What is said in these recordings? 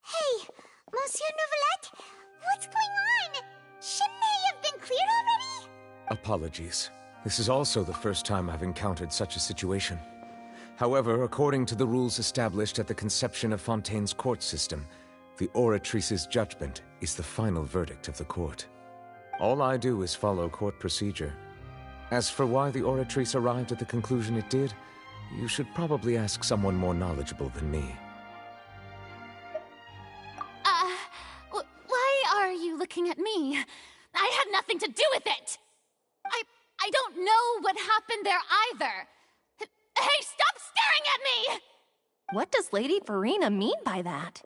Hey, Monsieur Novelette, what's going on? Shouldn't they have been cleared already? Apologies. This is also the first time I've encountered such a situation. However, according to the rules established at the conception of Fontaine's court system, the Oratrice's judgment is the final verdict of the court. All I do is follow court procedure. As for why the Oratrice arrived at the conclusion it did, you should probably ask someone more knowledgeable than me. Why are you looking at me? I had nothing to do with it! I don't know what happened there either! Hey, stop staring at me! What does Lady Farina mean by that?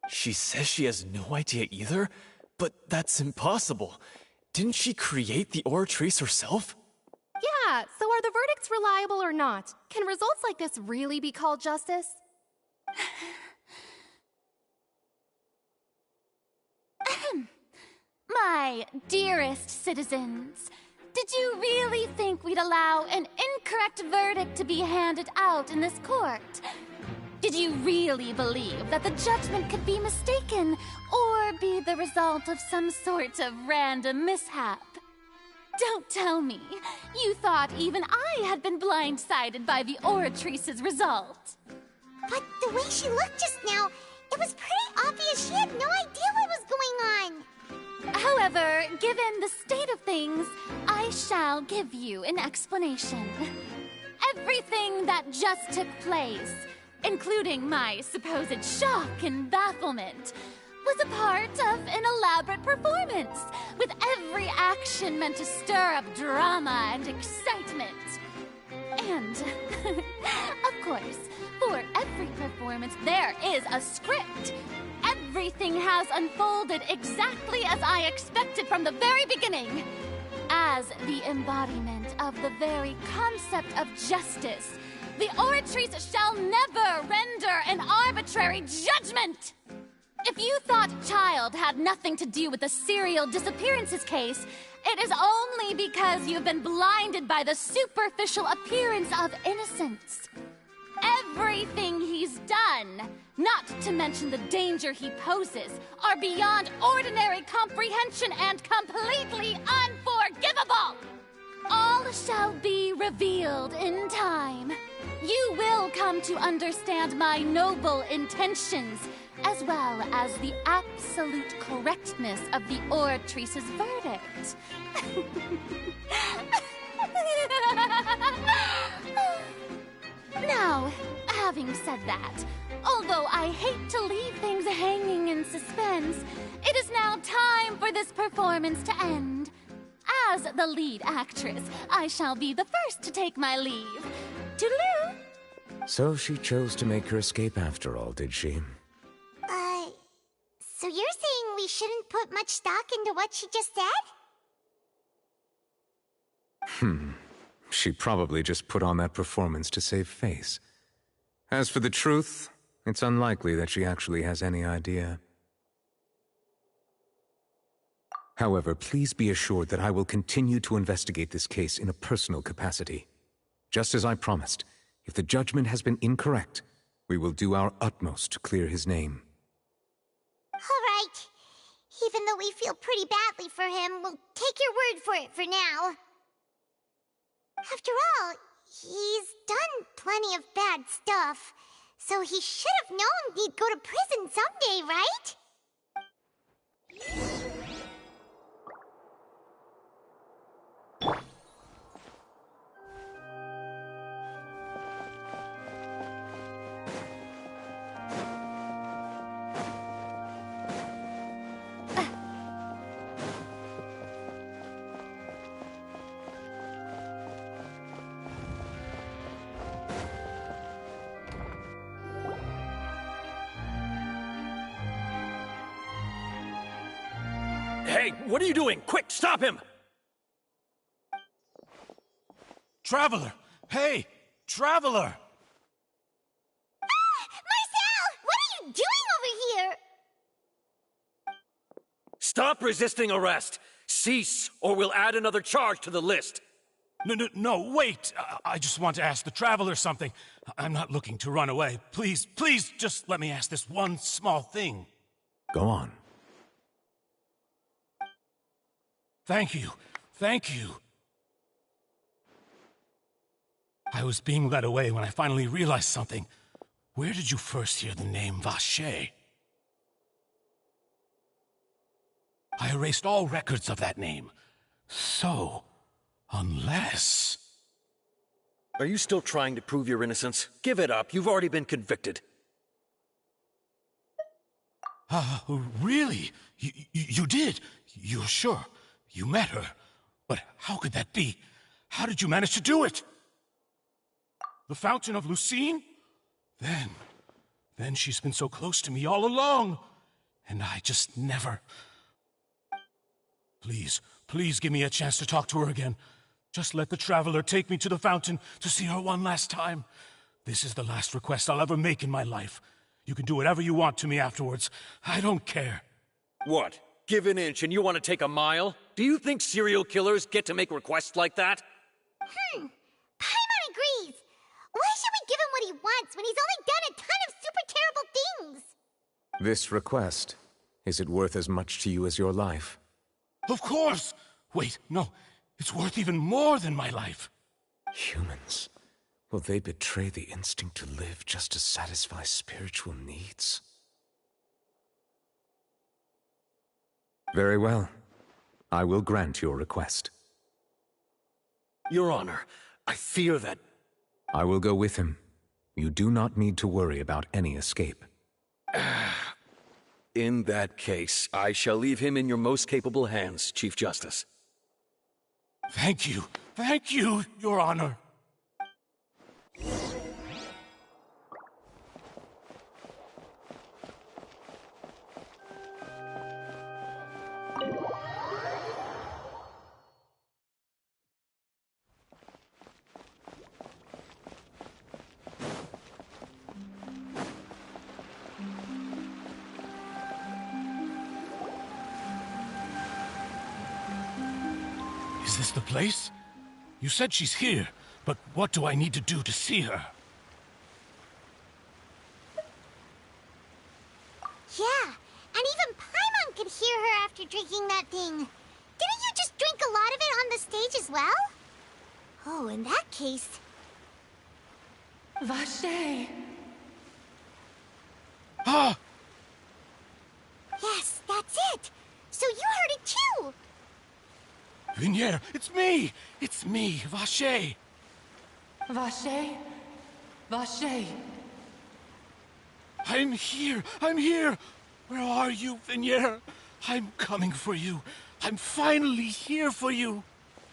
She says she has no idea either, but that's impossible. Didn't she create the Oratrice herself? Yeah, so are the verdicts reliable or not? Can results like this really be called justice? My dearest citizens, did you really think we'd allow an incorrect verdict to be handed out in this court? Did you really believe that the judgment could be mistaken or be the result of some sort of random mishap? Don't tell me you thought even I had been blindsided by the Oratrice's result. But the way she looked just now, it was pretty obvious she had no idea what was going on. However, given the state of things, I shall give you an explanation. Everything that just took place, including my supposed shock and bafflement, was a part of an elaborate performance, with every action meant to stir up drama and excitement. And, of course, for every performance there is a script. Everything has unfolded exactly as I expected from the very beginning. As the embodiment of the very concept of justice, the Oratrice shall never render an arbitrary judgment! If you thought Child had nothing to do with the serial disappearances case, it is only because you've been blinded by the superficial appearance of innocence. Everything he's done, not to mention the danger he poses, are beyond ordinary comprehension and completely unforgivable! All shall be revealed in time. You will come to understand my noble intentions, as well as the absolute correctness of the Oratrice's verdict. Now, having said that, although I hate to leave things hanging in suspense, it is now time for this performance to end. As the lead actress, I shall be the first to take my leave. Toodaloo! So she chose to make her escape after all, did she? So you're saying we shouldn't put much stock into what she just said? She probably just put on that performance to save face. As for the truth, it's unlikely that she actually has any idea. However, please be assured that I will continue to investigate this case in a personal capacity. Just as I promised, if the judgment has been incorrect, we will do our utmost to clear his name. All right. Even though we feel pretty badly for him, we'll take your word for it for now. After all, he's done plenty of bad stuff, so he should have known he'd go to prison someday, right? Hey, what are you doing? Quick, stop him! Traveler! Hey! Traveler! Marcel! What are you doing over here? Stop resisting arrest! Cease, or we'll add another charge to the list! No, wait! I just want to ask the Traveler something. I'm not looking to run away. Please, just let me ask this one small thing. Go on. Thank you. I was being led away when I finally realized something. Where did you first hear the name Vache? I erased all records of that name. So, unless... Are you still trying to prove your innocence? Give it up. You've already been convicted. Really? You did? You're sure? You met her. But how could that be? How did you manage to do it? The Fountain of Lucine? Then she's been so close to me all along. And I just never... Please give me a chance to talk to her again. Just let the Traveler take me to the fountain to see her one last time. This is the last request I'll ever make in my life. You can do whatever you want to me afterwards. I don't care. What? Give an inch and you want to take a mile? Do you think serial killers get to make requests like that? Paimon agrees. Why should we give him what he wants when he's only done a ton of super terrible things? This request, is it worth as much to you as your life? Of course! Wait, no. It's worth even more than my life. Humans. Will they betray the instinct to live just to satisfy spiritual needs? Very well. I will grant your request. Your Honor, I fear that... I will go with him. You do not need to worry about any escape. In that case, I shall leave him in your most capable hands, Chief Justice. Thank you, Your Honor. Is this the place? You said she's here, but what do I need to do to see her? Yeah, and even Paimon could hear her after drinking that thing. Didn't you just drink a lot of it on the stage as well? Oh, in that case... Vache! Ah! Yes, that's it! So you heard it too! Vignier, it's me! It's me, Vache! Vache? Vache! I'm here! Where are you, Vignier? I'm coming for you. I'm finally here for you.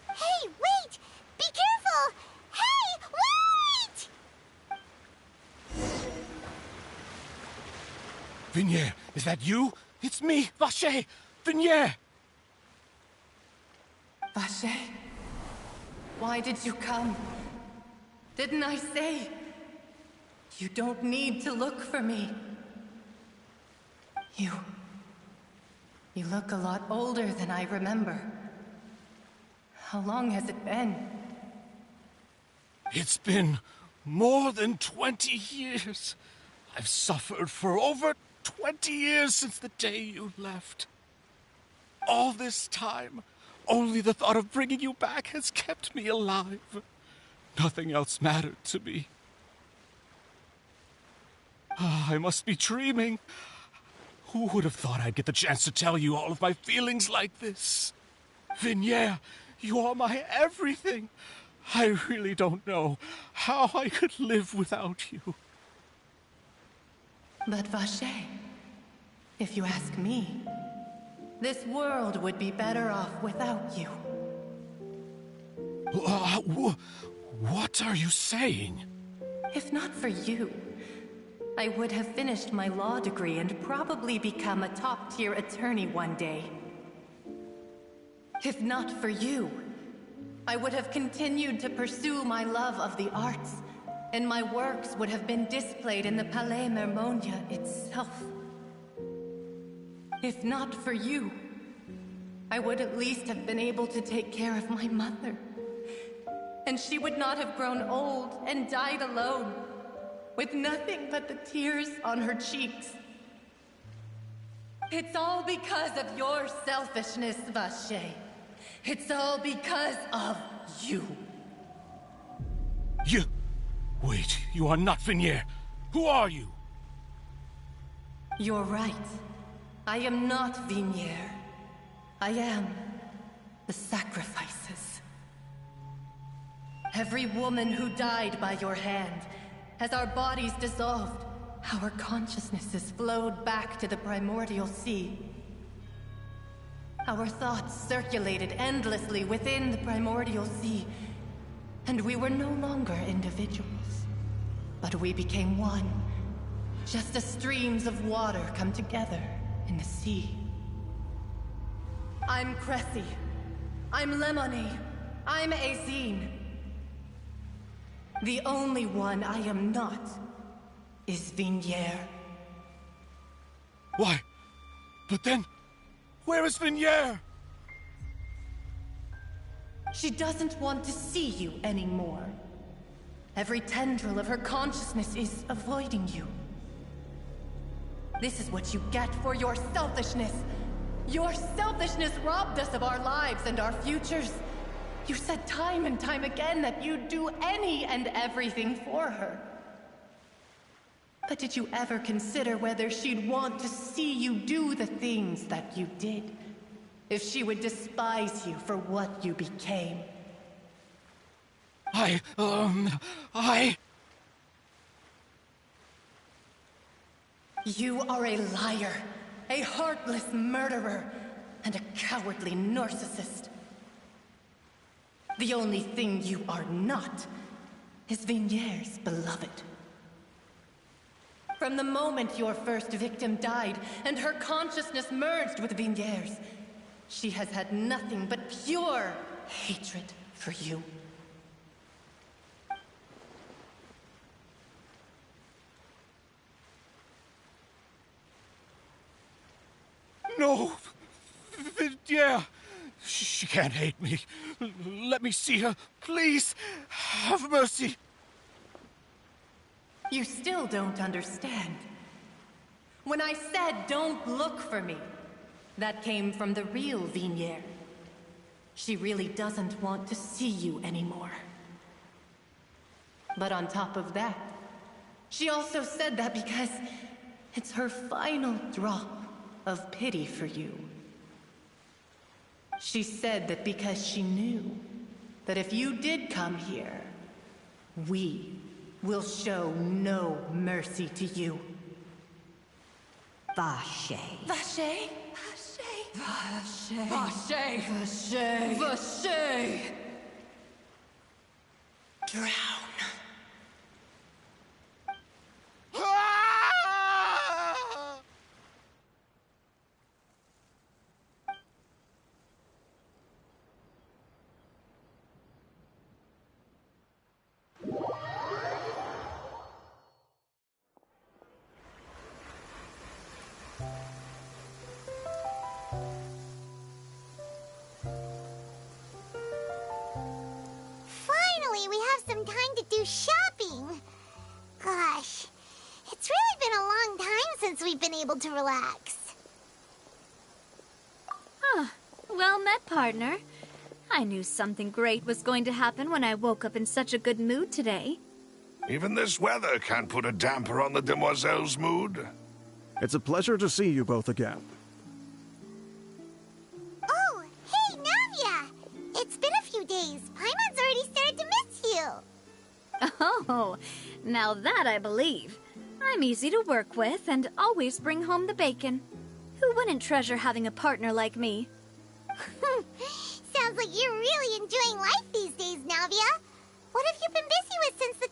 Hey, wait! Be careful! Hey, wait! Vignier, is that you? It's me, Vacher! Vignier! Vacher? Why did you come? Didn't I say? You don't need to look for me. You look a lot older than I remember. How long has it been? It's been more than 20 years. I've suffered for over 20 years since the day you left. All this time, only the thought of bringing you back has kept me alive. Nothing else mattered to me. I must be dreaming. Who would have thought I'd get the chance to tell you all of my feelings like this? Vignier, you are my everything. I really don't know how I could live without you. But Vacher, if you ask me, this world would be better off without you. What are you saying? If not for you, I would have finished my law degree and probably become a top-tier attorney one day. If not for you, I would have continued to pursue my love of the arts, and my works would have been displayed in the Palais Mermonia itself. If not for you, I would at least have been able to take care of my mother. And she would not have grown old and died alone, with nothing but the tears on her cheeks. It's all because of your selfishness, Vacher. It's all because of you. You... Wait, you are not Vignier. Who are you? You're right. I am not Vignier. I am the sacrifices. Every woman who died by your hand, as our bodies dissolved, our consciousnesses flowed back to the primordial sea. Our thoughts circulated endlessly within the primordial sea, and we were no longer individuals, but we became one, just as streams of water come together in the sea. I'm Cressy. I'm Lemony. I'm Azine. The only one I am not is Vignier. Why? But then, where is Vignier? She doesn't want to see you anymore. Every tendril of her consciousness is avoiding you. This is what you get for your selfishness. Your selfishness robbed us of our lives and our futures. You said time and time again that you'd do any and everything for her. But did you ever consider whether she'd want to see you do the things that you did? If she would despise you for what you became? You are a liar, a heartless murderer, and a cowardly narcissist. The only thing you are not is Vignier's beloved. From the moment your first victim died and her consciousness merged with Vignier's, she has had nothing but pure hatred for you. No! Vignier! She can't hate me. Let me see her, please. Have mercy. You still don't understand. When I said don't look for me, that came from the real Vignier. She really doesn't want to see you anymore. But on top of that, she also said that because it's her final drop of pity for you. She said that because she knew that if you did come here, we will show no mercy to you. Vacher. Vacher? Vacher? Vache! Vache! Vache! Drown. Finally, we have some time to do shopping. Gosh, it's really been a long time since we've been able to relax. Well met, partner. I knew something great was going to happen when I woke up in such a good mood today. Even this weather can't put a damper on the demoiselle's mood. It's a pleasure to see you both again. Oh, hey, Navia! It's been a few days. Paimon's already started to miss you. Oh, now that I believe. I'm easy to work with and always bring home the bacon. Who wouldn't treasure having a partner like me? Sounds like you're really enjoying life these days, Navia. What have you been busy with since the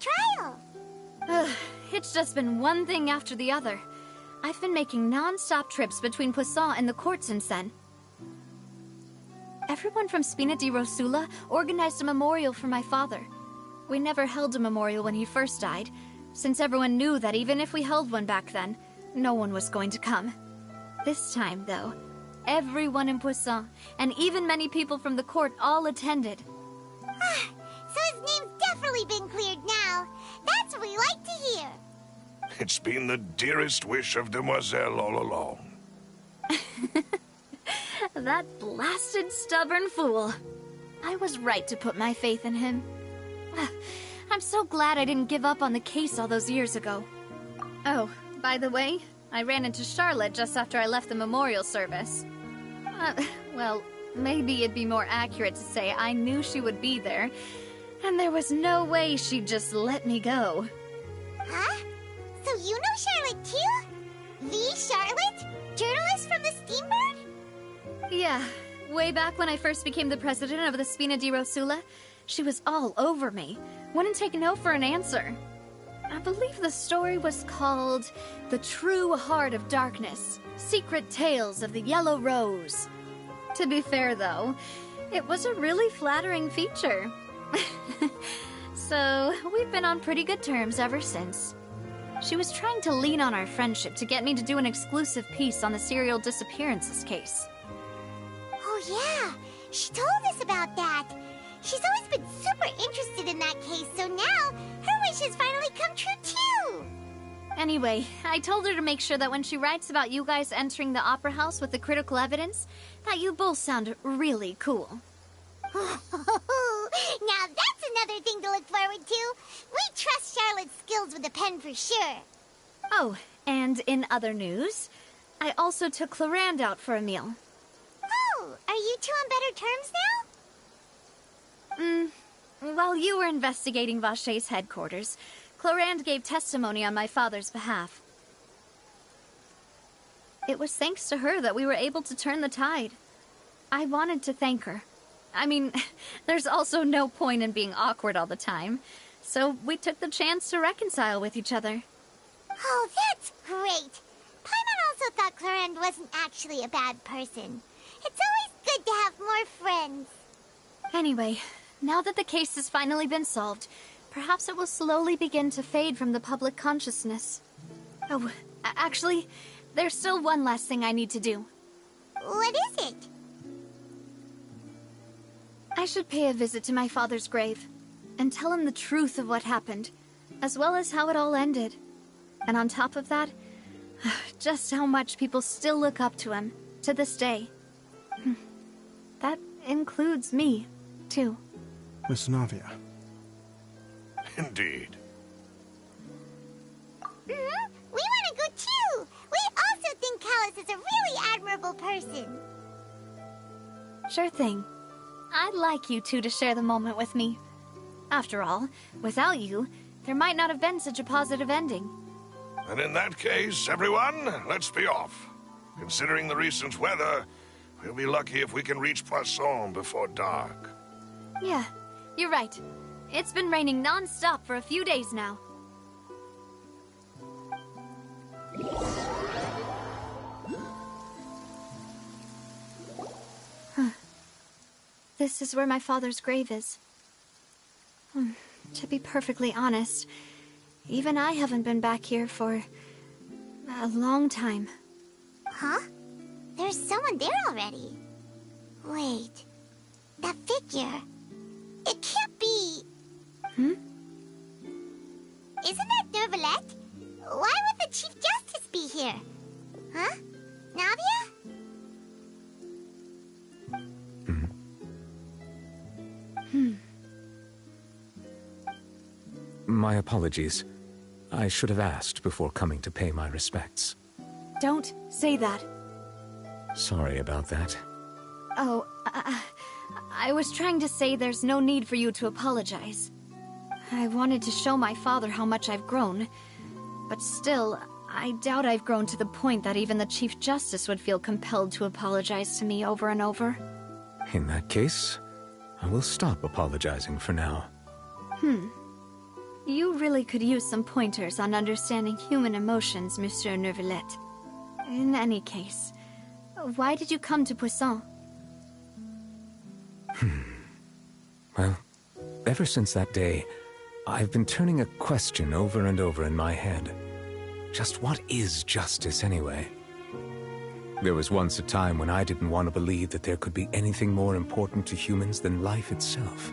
trial? It's just been one thing after the other. I've been making non-stop trips between Poisson and the court since then. Everyone from Spina di Rosula organized a memorial for my father. We never held a memorial when he first died, since everyone knew that even if we held one back then, no one was going to come. This time, though, everyone in Poisson, and even many people from the court, all attended. So his name's definitely been cleared now. That's what we like to hear. It's been the dearest wish of Demoiselle all along. That blasted stubborn fool. I was right to put my faith in him. I'm so glad I didn't give up on the case all those years ago. Oh, by the way, I ran into Charlotte just after I left the memorial service. Well, maybe it'd be more accurate to say I knew she would be there, and there was no way she'd just let me go. Huh? So you know Charlotte too? The Charlotte? Journalist from the Steambird? Yeah, way back when I first became the president of the Spina di Rosula, she was all over me. Wouldn't take no for an answer. I believe the story was called The True Heart of Darkness, Secret Tales of the Yellow Rose. To be fair, though, it was a really flattering feature. So, we've been on pretty good terms ever since. She was trying to lean on our friendship to get me to do an exclusive piece on the serial disappearances case. Oh yeah, she told us about that. She's always been super interested in that case, so now her wish has finally come true too. Anyway, I told her to make sure that when she writes about you guys entering the opera house with the critical evidence, that you both sound really cool. Now that's another thing to look forward to. We trust Charlotte's skills with a pen for sure. Oh, and in other news, I also took Clarand out for a meal. Oh, are you two on better terms now? While you were investigating Vache's headquarters, Clarand gave testimony on my father's behalf. It was thanks to her that we were able to turn the tide. I wanted to thank her. I mean, there's also no point in being awkward all the time, so we took the chance to reconcile with each other. Oh, that's great. Paimon also thought Clarand wasn't actually a bad person. It's always good to have more friends. Anyway, now that the case has finally been solved, perhaps it will slowly begin to fade from the public consciousness. Oh, actually, there's still one last thing I need to do. What is it? I should pay a visit to my father's grave, and tell him the truth of what happened, as well as how it all ended. And on top of that, just how much people still look up to him, to this day. That includes me, too. Miss Navia. Indeed. We want to go too! We also think Callus is a really admirable person. Sure thing. I'd like you two to share the moment with me. After all, without you, there might not have been such a positive ending. And in that case, everyone, let's be off. Considering the recent weather, We'll be lucky if we can reach Poisson before dark. Yeah, you're right. It's been raining non-stop for a few days now. This is where my father's grave is. To be perfectly honest, even I haven't been back here for a long time. Huh? There's someone there already. Wait. That figure. It can't be. Hmm? Isn't that Nervalette? Why would the Chief Justice be here? Huh? Navia? My apologies. I should have asked before coming to pay my respects. Don't say that. Sorry about that. Oh, I was trying to say there's no need for you to apologize. I wanted to show my father how much I've grown, but still, I doubt I've grown to the point that even the Chief Justice would feel compelled to apologize to me over and over. In that case, I will stop apologizing for now. You really could use some pointers on understanding human emotions, Monsieur Nervalette. In any case, why did you come to Poisson? Well, ever since that day, I've been turning a question over and over in my head. Just what is justice anyway? There was once a time when I didn't want to believe that there could be anything more important to humans than life itself.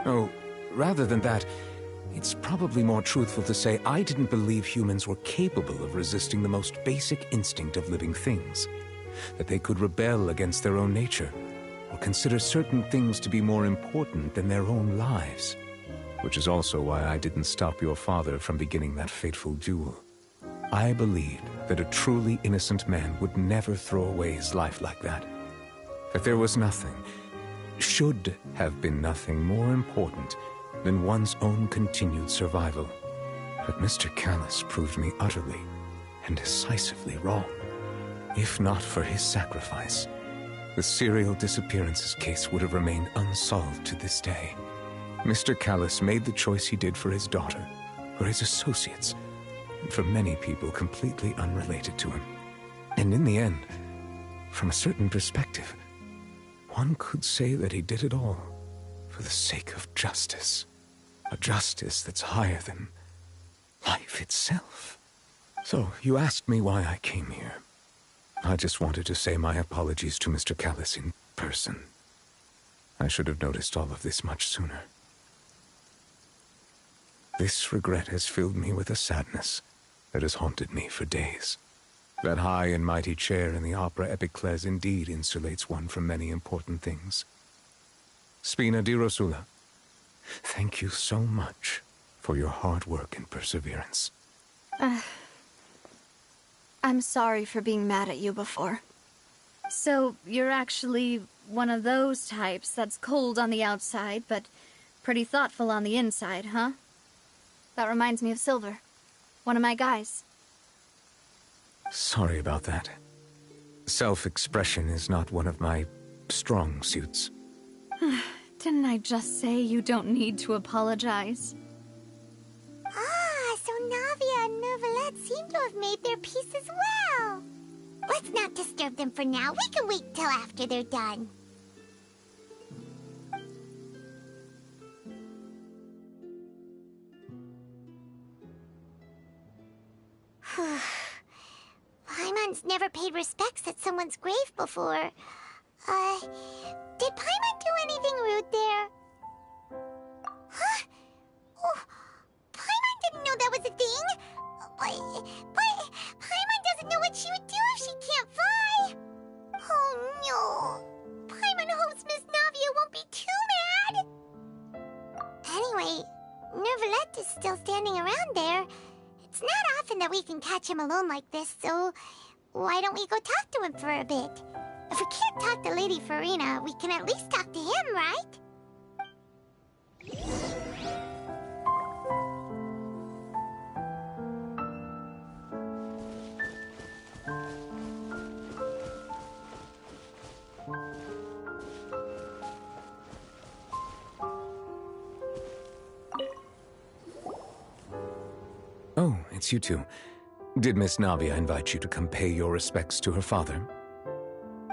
Oh, rather than that, it's probably more truthful to say I didn't believe humans were capable of resisting the most basic instinct of living things. That they could rebel against their own nature, or consider certain things to be more important than their own lives. Which is also why I didn't stop your father from beginning that fateful duel. I believed that a truly innocent man would never throw away his life like that. That there was nothing, should have been nothing more important than one's own continued survival. But Mr. Callis proved me utterly and decisively wrong. If not for his sacrifice, the serial disappearances case would have remained unsolved to this day. Mr. Callis made the choice he did for his daughter, for his associates, and for many people completely unrelated to him. And in the end, from a certain perspective, one could say that he did it all for the sake of justice. A justice that's higher than life itself. So, you asked me why I came here. I just wanted to say my apologies to Mr. Callis in person. I should have noticed all of this much sooner. This regret has filled me with a sadness that has haunted me for days. That high and mighty chair in the opera Epiclese indeed insulates one from many important things. Spina di Rosula, thank you so much for your hard work and perseverance. I'm sorry for being mad at you before. So, you're actually one of those types that's cold on the outside, but pretty thoughtful on the inside, huh? That reminds me of Silver, one of my guys. Sorry about that. Self-expression is not one of my strong suits. Didn't I just say you don't need to apologize? Ah, so Navia and Nervalette seem to have made their peace as well. Let's not disturb them for now. We can wait till after they're done. Paimon's never paid respects at someone's grave before. Did Paimon do anything rude there? Huh? Oh, Paimon didn't know that was a thing. But Paimon doesn't know what she would do if she can't fly. Oh no. Paimon hopes Miss Navia won't be too mad. Anyway, Nervalette is still standing around there. It's not often that we can catch him alone like this, so why don't we go talk to him for a bit? If we can't talk to Lady Farina, we can at least talk to him, right? Oh, it's you two. Did Miss Navia invite you to come pay your respects to her father?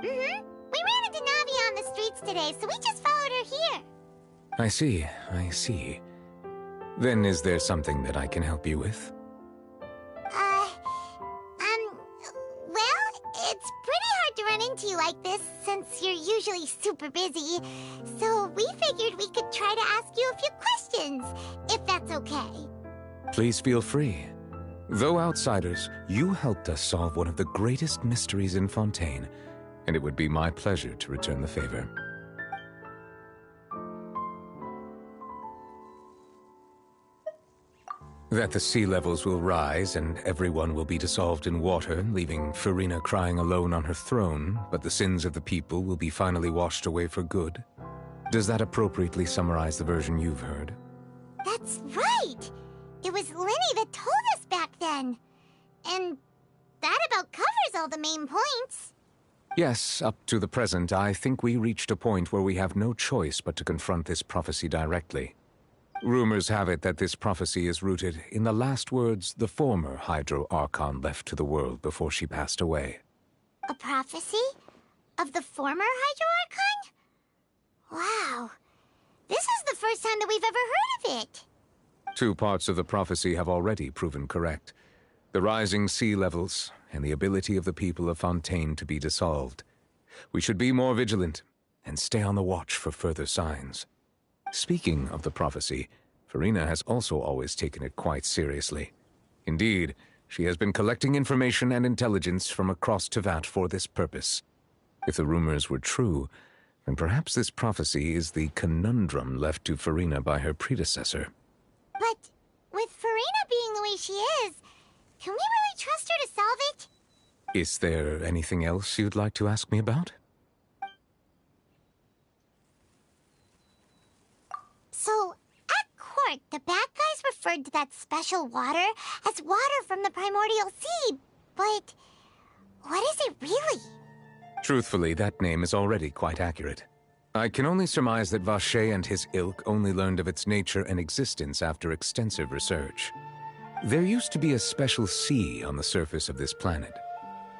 We ran into Navia on the streets today, so we just followed her here. I see, I see. Then is there something that I can help you with? Well, it's pretty hard to run into you like this, since you're usually super busy. So we figured we could try to ask you a few questions, if that's okay. Please feel free. Though outsiders, you helped us solve one of the greatest mysteries in Fontaine, and it would be my pleasure to return the favor. That the sea levels will rise and everyone will be dissolved in water, leaving Farina crying alone on her throne, but the sins of the people will be finally washed away for good. Does that appropriately summarize the version you've heard? That's right! It was Lenny that told us back then. And that about covers all the main points. Yes, up to the present, I think we reached a point where we have no choice but to confront this prophecy directly. Rumors have it that this prophecy is rooted in the last words the former Hydro Archon left to the world before she passed away. A prophecy? Of the former Hydro Archon? Wow. This is the first time that we've ever heard of it. 2 parts of the prophecy have already proven correct. The rising sea levels, and the ability of the people of Fontaine to be dissolved. We should be more vigilant, and stay on the watch for further signs. Speaking of the prophecy, Farina has also always taken it quite seriously. Indeed, she has been collecting information and intelligence from across Tevat for this purpose. If the rumors were true, then perhaps this prophecy is the conundrum left to Farina by her predecessor. But with Farina being the way she is, can we really trust her to solve it? Is there anything else you'd like to ask me about? So, at court, the bad guys referred to that special water as water from the primordial sea, but what is it really? Truthfully, that name is already quite accurate. I can only surmise that Vacher and his ilk only learned of its nature and existence after extensive research. There used to be a special sea on the surface of this planet.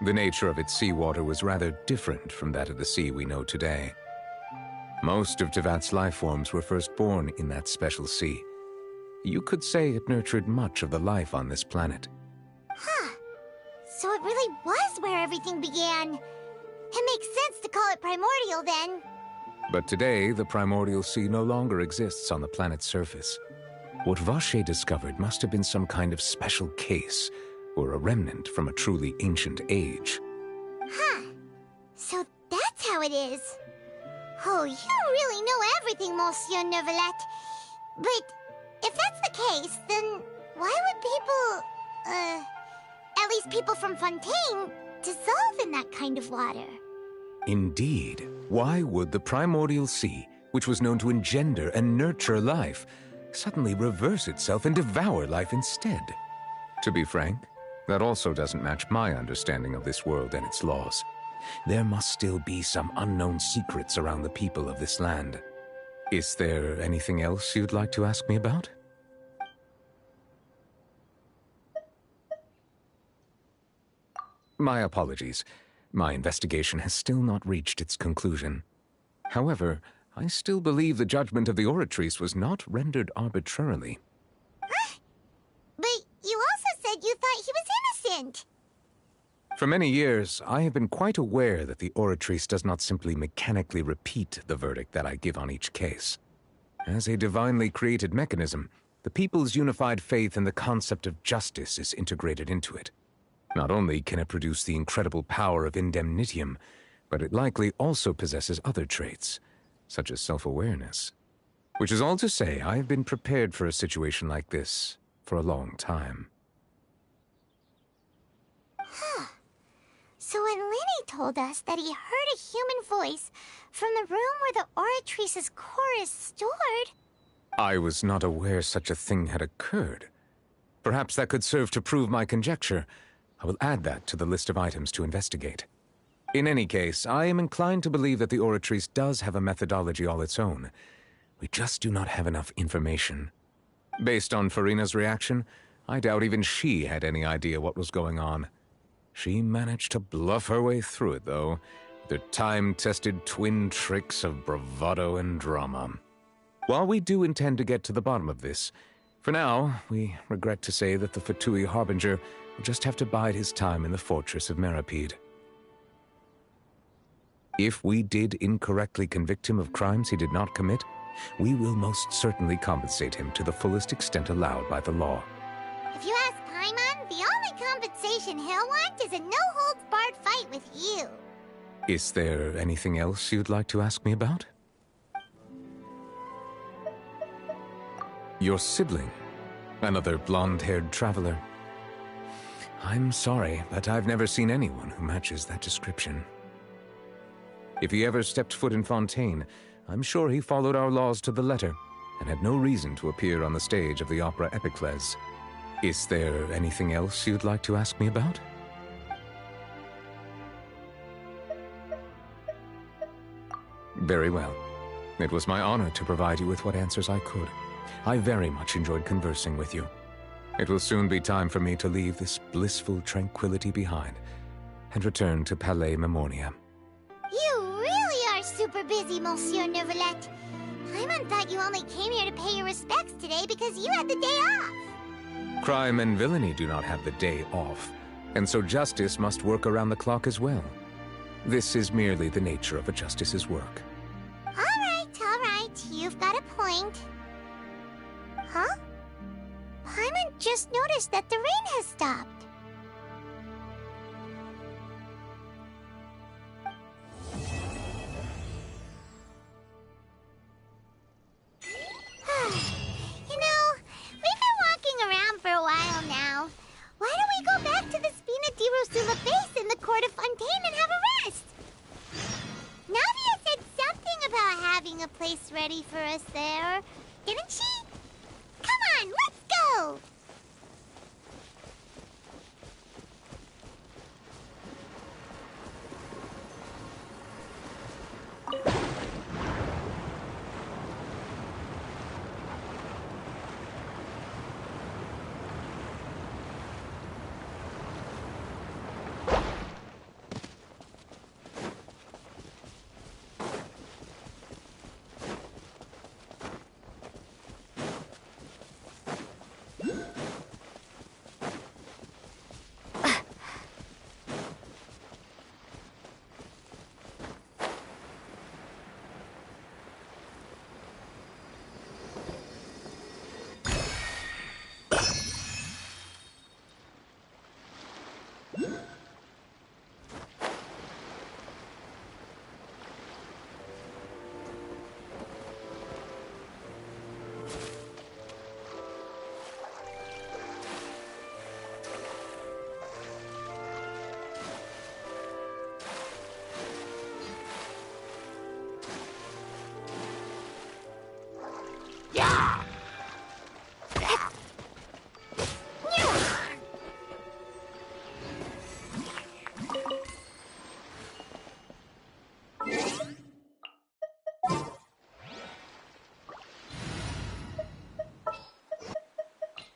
The nature of its seawater was rather different from that of the sea we know today. Most of Tevat's life forms were first born in that special sea. You could say it nurtured much of the life on this planet. Huh. So it really was where everything began. It makes sense to call it primordial then. But today, the primordial sea no longer exists on the planet's surface. What Vacher discovered must have been some kind of special case, or a remnant from a truly ancient age. Huh. So that's how it is. Oh, you really know everything, Monsieur Neuvillette. But if that's the case, then why would people, at least people from Fontaine, dissolve in that kind of water? Indeed. Why would the primordial sea, which was known to engender and nurture life, suddenly reverse itself and devour life instead? To be frank, that also doesn't match my understanding of this world and its laws. There must still be some unknown secrets around the people of this land. Is there anything else you'd like to ask me about? My apologies. My investigation has still not reached its conclusion. However, I still believe the judgment of the Oratrice was not rendered arbitrarily. Huh? But you also said you thought he was innocent. For many years, I have been quite aware that the Oratrice does not simply mechanically repeat the verdict that I give on each case. As a divinely created mechanism, the people's unified faith in the concept of justice is integrated into it. Not only can it produce the incredible power of indemnitium, but it likely also possesses other traits, such as self-awareness. Which is all to say, I have been prepared for a situation like this for a long time. Huh. So when Lenny told us that he heard a human voice from the room where the Oratrice's core is stored... I was not aware such a thing had occurred. Perhaps that could serve to prove my conjecture. I will add that to the list of items to investigate. In any case, I am inclined to believe that the Oratrice does have a methodology all its own. We just do not have enough information. Based on Farina's reaction, I doubt even she had any idea what was going on. She managed to bluff her way through it, though, with her time-tested twin tricks of bravado and drama. While we do intend to get to the bottom of this, for now, we regret to say that the Fatui Harbinger will just have to bide his time in the fortress of Meripede. If we did incorrectly convict him of crimes he did not commit, we will most certainly compensate him to the fullest extent allowed by the law. If you ask Paimon, the only compensation he'll want is a no-holds-barred fight with you. Is there anything else you'd like to ask me about? Your sibling, another blonde-haired traveler. I'm sorry, but I've never seen anyone who matches that description. If he ever stepped foot in Fontaine, I'm sure he followed our laws to the letter and had no reason to appear on the stage of the opera Epicles. Is there anything else you'd like to ask me about? Very well. It was my honor to provide you with what answers I could. I very much enjoyed conversing with you. It will soon be time for me to leave this blissful tranquility behind and return to Palais Memornia. You really are super busy, Monsieur Neuvillette. Paimon thought you only came here to pay your respects today because you had the day off. Crime and villainy do not have the day off, and so justice must work around the clock as well. This is merely the nature of a justice's work. All right. You've got a point. Huh? Paimon just noticed that the rain has stopped. You know, we've been walking around for a while now. Why don't we go back to the Spina di Rosula base in the court of Fontaine and have a rest? Navia said something about having a place ready for us there, didn't she? Come on, let's go!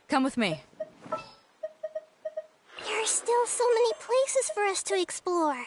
Come with me. There are still so many places for us to explore.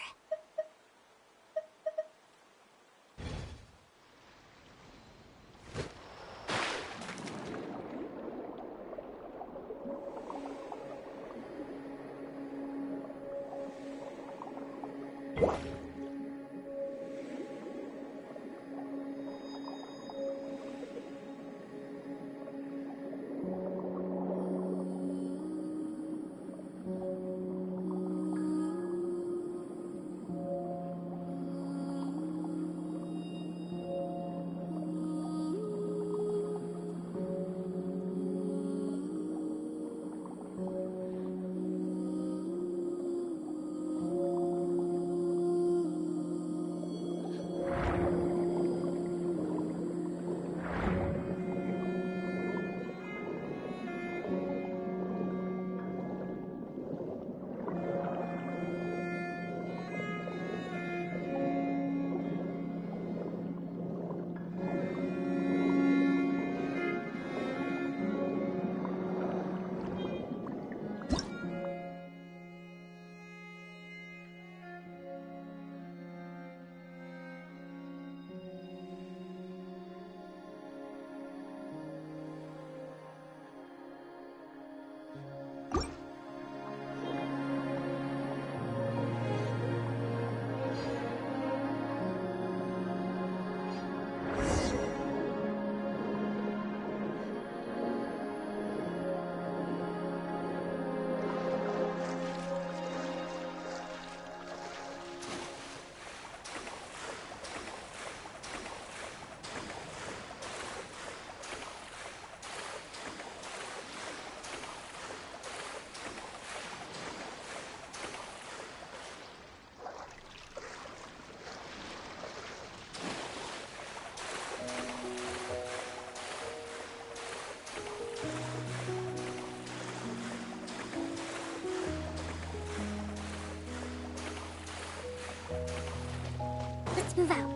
Let's move out.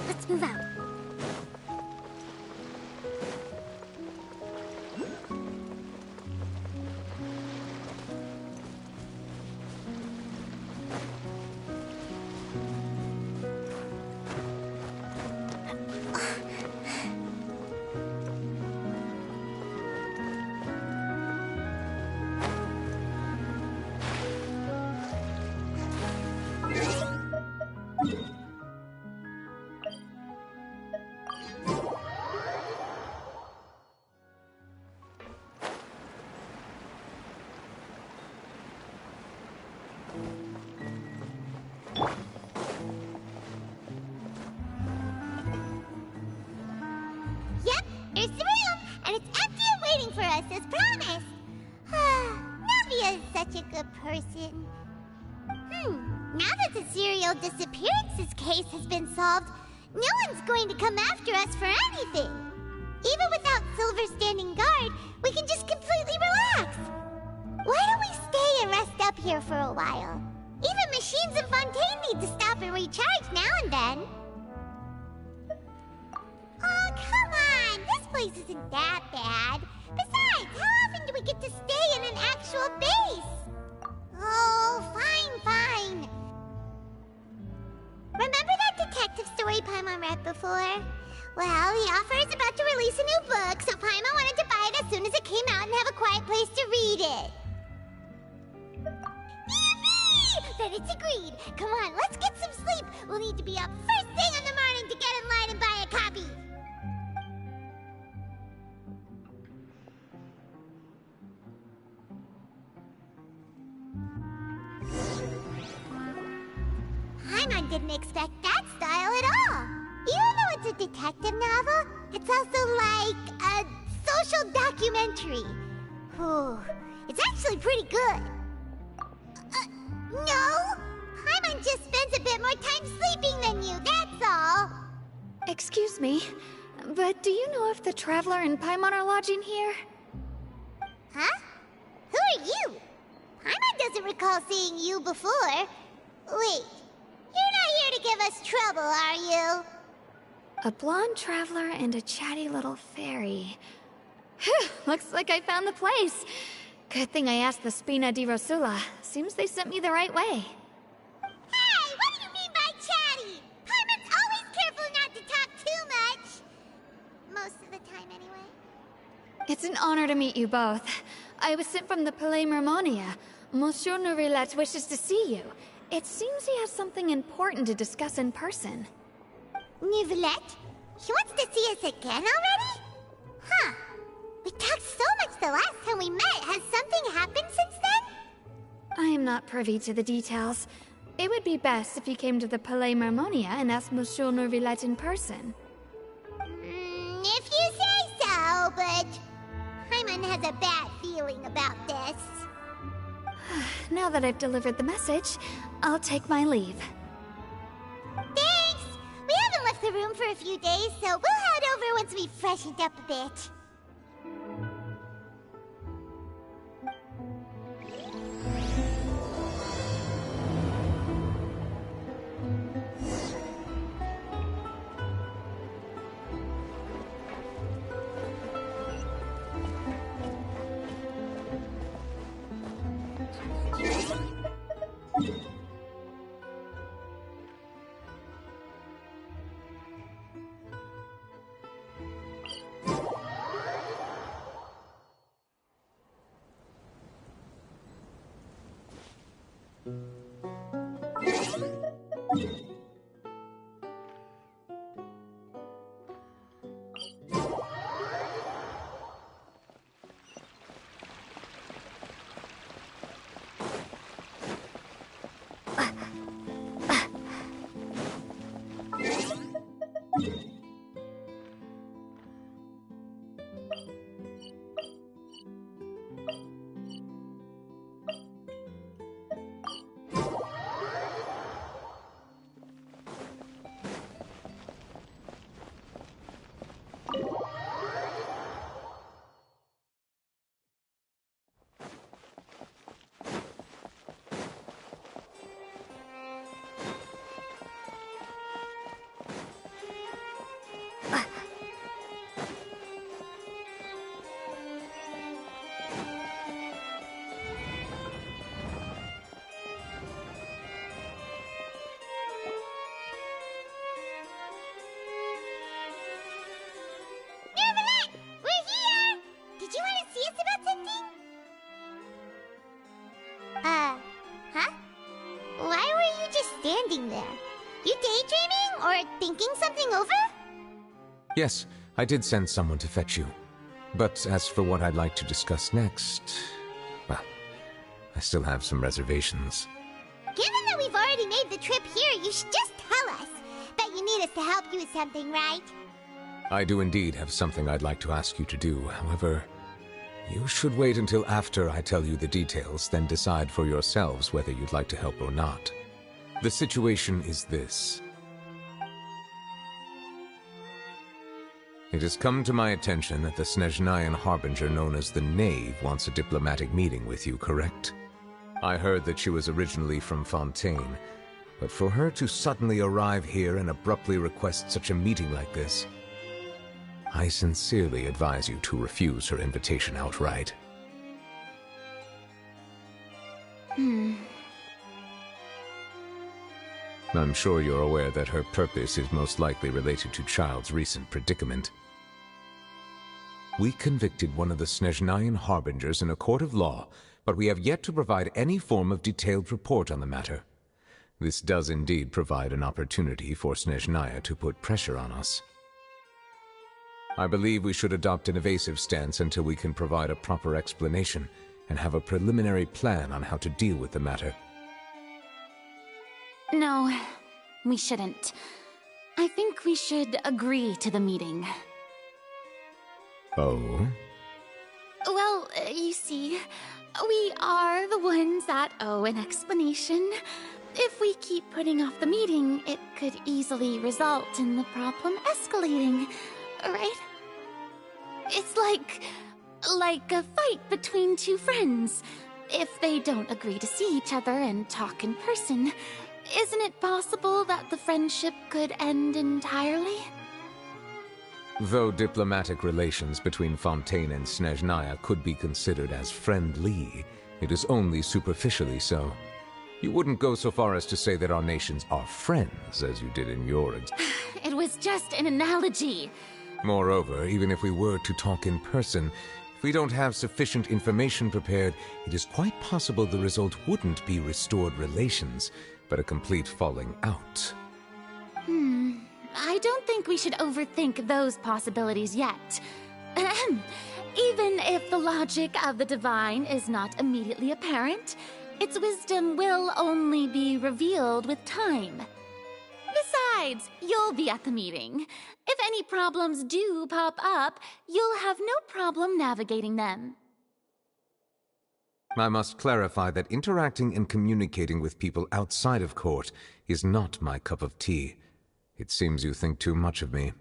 Let's move out. Yep, here's the room, and it's empty and waiting for us as promised. Navia is such a good person. Now that the serial disappearances case has been solved, no one's going to come after us for anything. Even without Silver standing guard, we can just completely relax. Why don't we stay and rest up here for a while? Even machines in Fontaine need to stop and recharge now and then. Oh, come on! This place isn't that bad. Besides, how often do we get to stay in an actual base? Oh, fine. Remember that detective story Paimon read before? Well, the author is about to release a new book, so Paimon wanted to buy it as soon as it came out and have a quiet place to read it. Then it's agreed. Come on, let's get some sleep. We'll need to be up first thing in the morning to get in line and buy a copy. Paimon didn't expect that style at all. Even though it's a detective novel, it's also like a social documentary. Whew, it's actually pretty good. No! Paimon just spends a bit more time sleeping than you, that's all! Excuse me, but do you know if the Traveler and Paimon are lodging here? Huh? Who are you? Paimon doesn't recall seeing you before. Wait, you're not here to give us trouble, are you? A blonde traveler and a chatty little fairy. Whew, looks like I found the place. Good thing I asked the Spina di Rosula. Seems they sent me the right way. Hey, what do you mean by chatty? Paimon's always careful not to talk too much. Most of the time, anyway. It's an honor to meet you both. I was sent from the Palais Mermonia. Monsieur Nourilette wishes to see you. It seems he has something important to discuss in person. Nourilette? He wants to see us again already? Huh. We talked so much the last time we met. Has something happened since then? I am not privy to the details. It would be best if you came to the Palais Mermonia and asked Monsieur Nourilette in person. If you say so, but Paimon has a bad feeling about this. Now that I've delivered the message, I'll take my leave. Thanks! We haven't left the room for a few days, so we'll head over once we've freshened up a bit. Huh? Why were you just standing there? You daydreaming or thinking something over? Yes, I did send someone to fetch you. But as for what I'd like to discuss next, well, I still have some reservations. Given that we've already made the trip here, you should just tell us. Bet you need us to help you with something, right? I do indeed have something I'd like to ask you to do. However, you should wait until after I tell you the details, then decide for yourselves whether you'd like to help or not. The situation is this. It has come to my attention that the Snezhnayan Harbinger known as the Knave wants a diplomatic meeting with you, correct? I heard that she was originally from Fontaine, but for her to suddenly arrive here and abruptly request such a meeting like this, I sincerely advise you to refuse her invitation outright. I'm sure you're aware that her purpose is most likely related to Child's recent predicament. We convicted one of the Snezhnayan Harbingers in a court of law, but we have yet to provide any form of detailed report on the matter. This does indeed provide an opportunity for Snezhnaya to put pressure on us. I believe we should adopt an evasive stance until we can provide a proper explanation and have a preliminary plan on how to deal with the matter. No, we shouldn't. I think we should agree to the meeting. Oh? Well, you see, we are the ones that owe an explanation. If we keep putting off the meeting, it could easily result in the problem escalating, right? It's like a fight between two friends. If they don't agree to see each other and talk in person, isn't it possible that the friendship could end entirely? Though diplomatic relations between Fontaine and Snezhnaya could be considered as friendly, it is only superficially so. You wouldn't go so far as to say that our nations are friends, as you did in your It was just an analogy. Moreover, even if we were to talk in person, if we don't have sufficient information prepared, it is quite possible the result wouldn't be restored relations, but a complete falling out. I don't think we should overthink those possibilities yet. Even if the logic of the divine is not immediately apparent, its wisdom will only be revealed with time. Besides, you'll be at the meeting. If any problems do pop up, you'll have no problem navigating them. I must clarify that interacting and communicating with people outside of court is not my cup of tea. It seems you think too much of me.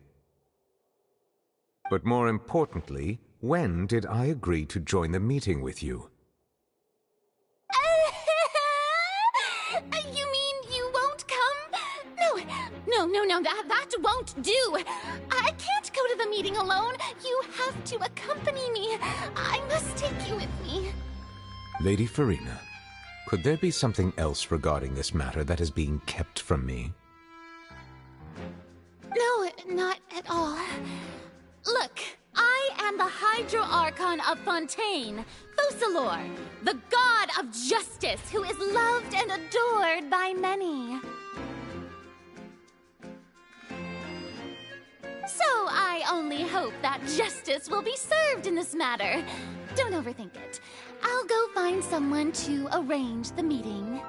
But more importantly, when did I agree to join the meeting with you? You mean you won't come? No, that won't do. I can't go to the meeting alone. You have to accompany me. I must take you with me. Lady Farina, could there be something else regarding this matter that is being kept from me? No, not at all. Look, I am the Hydro Archon of Fontaine, Focalor, the god of justice who is loved and adored by many. So I only hope that justice will be served in this matter. Don't overthink it. I'll go find someone to arrange the meeting.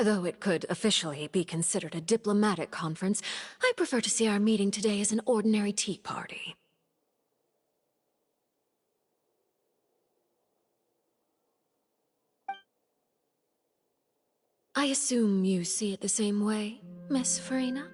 Though it could officially be considered a diplomatic conference, I prefer to see our meeting today as an ordinary tea party. I assume you see it the same way, Miss Farina?